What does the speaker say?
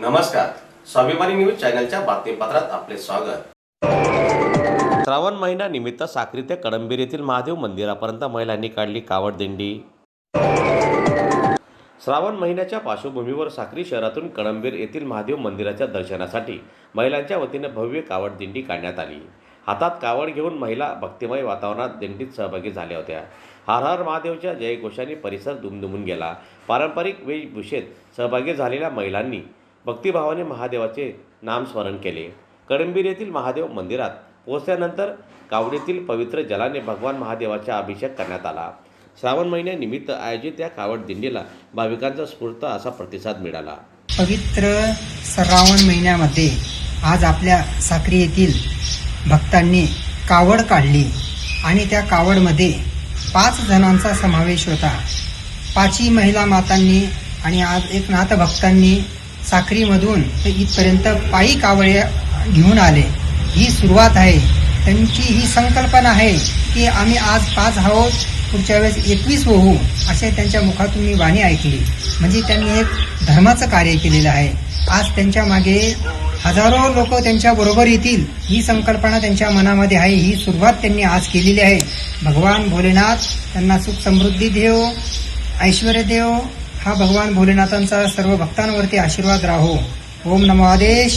नमस्कार, स्वाभिमानी न्यूज चॅनलच्या बातमीपत्रात आपले स्वागत। श्रावण महिना निमित्त साक्री ते कळंबीर येथील महादेव मंदिरापर्यंत महिलांनी काढली कावड दिंडी। श्रावण महिन्याच्या पार्श्वभूमीवर साक्री शहरातून कळंबीर येथील महादेव मंदिराच्या दर्शनासाठी महिलांच्या वतीने भव्य कावड दिंडी काढण्यात आली। हातात कावड घेऊन महिला भक्तिमय वातावरणात दिंडीत सहभागी झाल्या होत्या। हर हर महादेवच्या जयघोषाने परिसर दुमदुमून गेला। पारंपरिक वेशभूषेत सहभागी झालेल्या महिलांनी भक्तिभावाने महादेवाचे नामस्मरण केले। कळंबीर येथील महादेव मंदिरात पोहोचल्यानंतर कावडीतील पवित्र जलाने भगवान महादेवाचा अभिषेक करण्यात आला। श्रावण महिन्यानिमित्त आयोजित या कावड दिंडीला भाविकांचा उत्स्फूर्त असा प्रतिसाद मिळाला। पवित्र श्रावण महिन्यामध्ये आज आपल्या साक्री येथील भक्तांनी कावड काढली आणि त्या कावडमध्ये 5 जणांचा समावेश होता। 5ही महिला मातांनी आणि आज एक नाथ भक्तांनी साक्रीमधून ते इथपर्यंत पायी कावड्या घेऊन आले। ही सुरुवात आहे, त्यांची ही संकल्पना आहे की आम्ही आज 5 आहोत, पुढच्या वेळेस 21 होऊ, असे त्यांच्या मुखातून मी वाणी ऐकली। म्हणजे त्यांनी एक धर्माचं कार्य केलेलं आहे। आज त्यांच्या मागे हजारो लोक त्यांच्या बरोबर येतील, ही संकल्पना त्यांच्या मनामध्ये आहे। ही सुरुवात त्यांनी आज केलेली आहे। भगवान भोलेनाथ त्यांना सुख समृद्धी देव, ऐश्वर्य देव, हा भगवान भोलेनाथांचा सर्व भक्तांवरती आशीर्वाद राहो। ओम नमो आदेश।